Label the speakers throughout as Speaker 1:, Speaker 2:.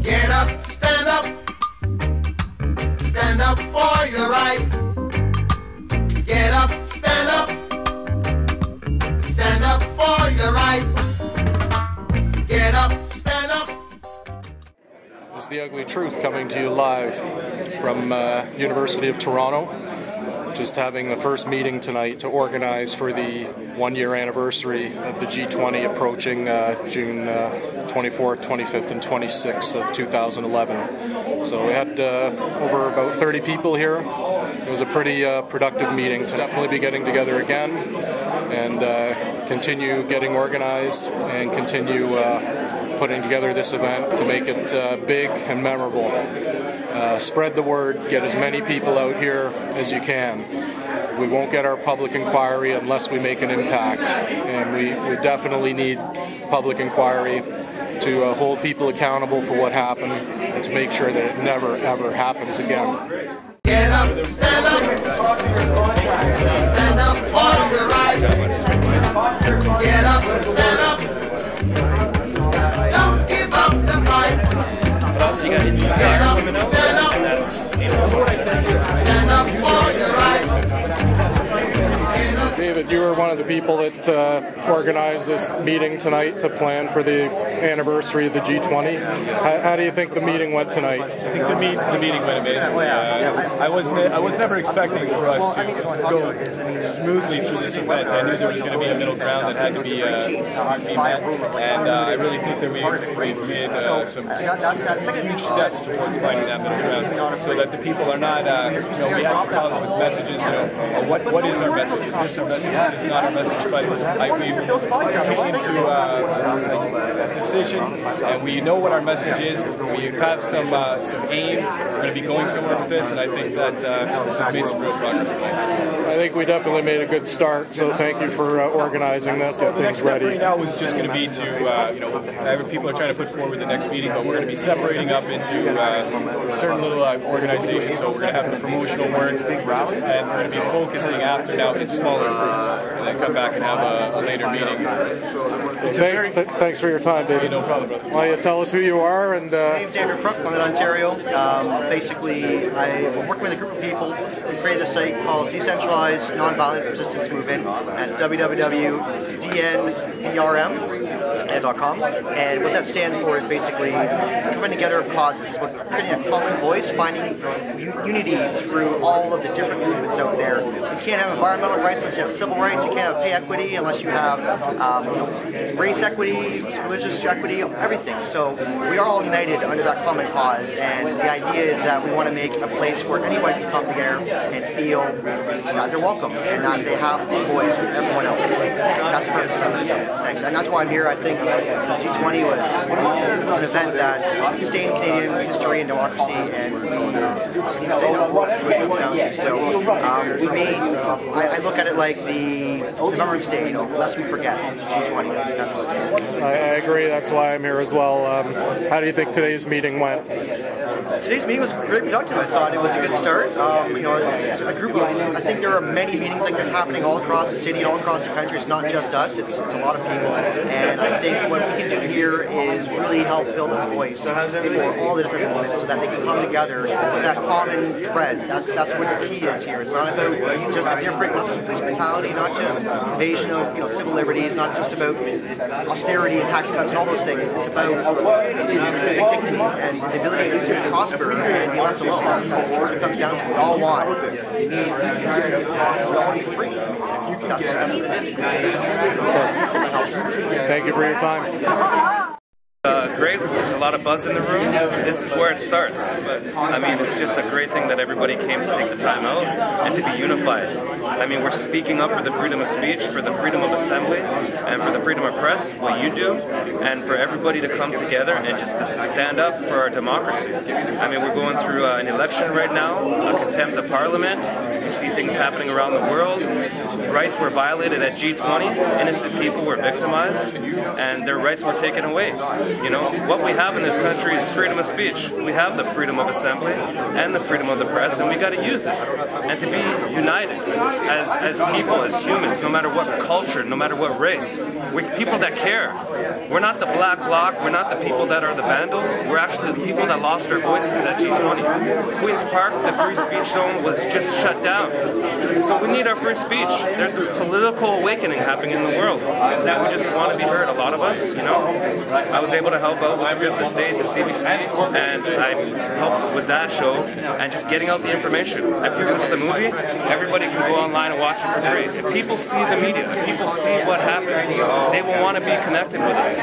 Speaker 1: Get up, stand up. Stand up for your right. Get up, stand up. Stand up for your right. Get up, stand up.
Speaker 2: This is The Ugly Truth coming to you live from University of Toronto. Just having the first meeting tonight to organize for the one-year anniversary of the G20 approaching June 24th, 25th, and 26th of 2011. So we had over about 30 people here. It was a pretty productive meeting to definitely be getting together again and continue getting organized and continue putting together this event to make it big and memorable. Spread the word, get as many people out here as you can. We won't get our public inquiry unless we make an impact, and we definitely need public inquiry to hold people accountable for what happened and to make sure that it never ever happens again.
Speaker 1: Get up, stand up. Stand up for your right. Get up, stand up. Don't give up the fight. Get up, stand up. Stand up for your right.
Speaker 2: David, you were one of the people that organized this meeting tonight to plan for the anniversary of the G20. How do you think the meeting went tonight?
Speaker 3: I think the meeting went amazing. I was never expecting for us to go smoothly through this event. I knew there was going to be a middle ground that had to be met, and I really think that we've made some huge steps towards finding that middle ground, so that the people are not. We had some problems with messages. What is our message? Is this our message? Is this not our message? But we've came to a decision, and we know what our message is. We have some aim. We're going to be going somewhere with this, and I think that we've made some real progress tonight. So.
Speaker 2: I think we definitely made a good start. So thank you for organizing this.
Speaker 3: The next step right now is just going to be to people are trying to put forward the next meeting, but we're going to be separating up into certain little organizations. So we're going to have the promotional work, and we're going to be focusing after now in smaller groups, and then come back and have a later meeting.
Speaker 2: Thanks for your time, David.
Speaker 3: No problem, brother.
Speaker 2: Why don't you tell us who you are? And
Speaker 4: My name's Andrew Crook. I'm in Ontario. Basically, I'm working with a group of people. We created a site called Decentralized Nonviolent Resistance Movement, and it's www.dnvrm.com. And what that stands for is basically coming together of causes. It's about creating a common voice, finding unity through all of the different movements out there. You can't have environmental rights unless you have civil rights. You can't have pay equity unless you have race equity, religious equity, everything. So we are all united under that common cause, and the idea is that we want to make a place where anyone can come together and feel that they're welcome and that they have a voice with everyone else. That's the purpose of it. So thanks. And that's why I'm here. I think G20 was an event that sustained Canadian history and democracy, and we just need to say no. That's what it comes down to. So for me, I look at it like the Remembrance Day, lest we forget G20.
Speaker 2: I agree. That's why I'm here as well. How do you think today's meeting went?
Speaker 4: Today's meeting was very productive. I thought it was a good start. It's a group of, I think there are many meetings like this happening all across the city, all across the country. It's not just us, it's a lot of people. And I think what we can do here is really help build a voice for all the different movements so that they can come together with that common thread. That's what the key is here. It's not about just not just police brutality, not just invasion of civil liberties, not just about austerity and tax cuts and all those things. It's about dignity and the ability to prosper and be left alone. That's what it comes down to. We all want. We all want to be free. That's what it is.
Speaker 2: Thank you for your time.
Speaker 5: Great. There's a lot of buzz in the room. This is where it starts. But I mean, it's just a great thing that everybody came to take the time out and to be unified. I mean, we're speaking up for the freedom of speech, for the freedom of assembly, and for the freedom of press, what you do, and for everybody to come together and just to stand up for our democracy. I mean, we're going through an election right now, a contempt of parliament. We see things happening around the world. rights were violated at G20. Innocent people were victimized, and their rights were taken away. You know, what we have in this country is freedom of speech. We have the freedom of assembly and the freedom of the press, and we got to use it. And to be united as people, as humans, no matter what culture, no matter what race. We're people that care. We're not the black bloc. We're not the people that are the vandals. We're actually the people that lost our voices at G20. Queen's Park, the free speech zone, was just shut down. So we need our free speech. There's a political awakening happening in the world. We just want to be heard, a lot of us, you know. I was able to help out with the Fifth Estate, the CBC, and I helped with that show and just getting out the information. I produced the movie. Everybody can go online and watch it for free. If people see the media, if people see what happened, they will want to be connected with us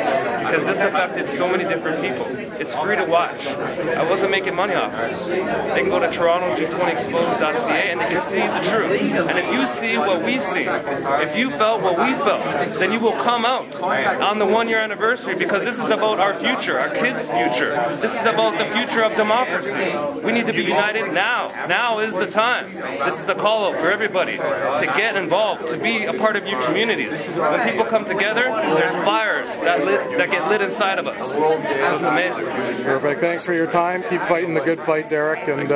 Speaker 5: because this affected so many different people. It's free to watch. I wasn't making money off this. They can go to Toronto G20 Exposed.ca and they can see the truth. And if you see what we see, if you felt what we felt, then you will come out on the 1-year anniversary because this is about our future, our kids' future. This is about the future of democracy. We need to be united now. Now is the time. This is the call out for everybody to get involved, to be a part of your communities. When people come together, there's fires that get lit inside of us. So it's amazing.
Speaker 2: Perfect. Thanks for your time. Keep fighting the good fight, Derek, and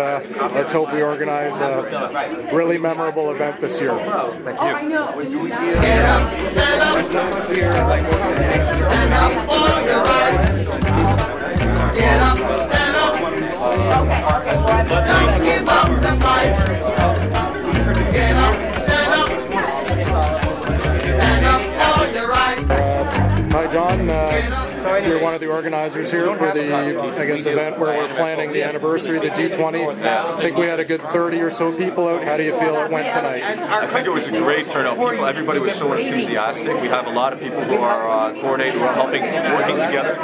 Speaker 2: let's hope we organize a really memorable event this year.
Speaker 5: Thank you.
Speaker 1: Get up, stand up, stand up for your rights. Get up, stand up, don't give up the fight. Get up, stand up for your rights.
Speaker 2: Hi, John. You're one of the organizers here for the, I guess, event where we're planning the anniversary of the G20. I think we had a good 30 or so people out. How do you feel it went tonight?
Speaker 6: I think it was a great turnout. Everybody was so enthusiastic. We have a lot of people who are coordinating, who are helping, working together.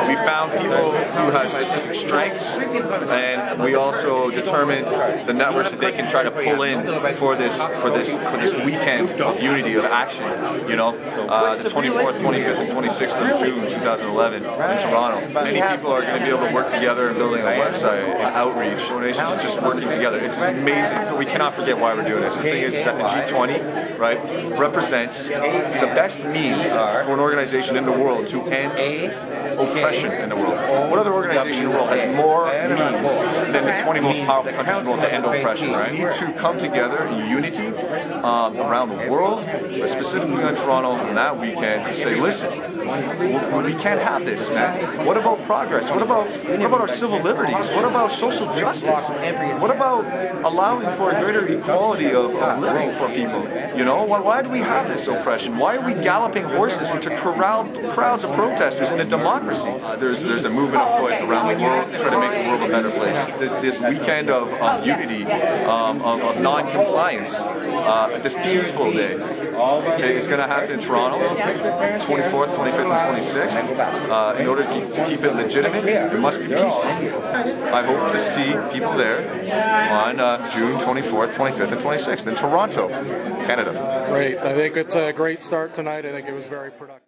Speaker 6: We found people who have specific strengths, and we also determined the networks that they can try to pull in for this weekend of unity, of action. You know, the 24th, 25th, and 26th of June 2011 in Toronto. Many people are going to be able to work together and building a website and outreach, donations, and just working together. It's amazing. So we cannot forget why we're doing this. The thing is that the G20, right, represents the best means for an organization in the world to end oppression in the world. What other organization in the world has more means than the 20 most powerful countries in the world to end oppression, right? We need to come together in unity around the world, but specifically in Toronto on that weekend to say, listen, we can't have this, man. What about progress? What about our civil liberties? What about social justice? What about allowing for a greater equality of living for people? You know, why do we have this oppression? Why are we galloping horses into crowds of protesters in a democracy? There's a movement afoot around the world to try to make the world a better place. This weekend of unity, of non-compliance, this peaceful day, is going to happen in Toronto, 24th, 25th, and 26th. In order to keep it legitimate, it must be peaceful. I hope to see people there on June 24th, 25th, and 26th in Toronto, Canada.
Speaker 2: Great. I think it's a great start tonight. I think it was very productive.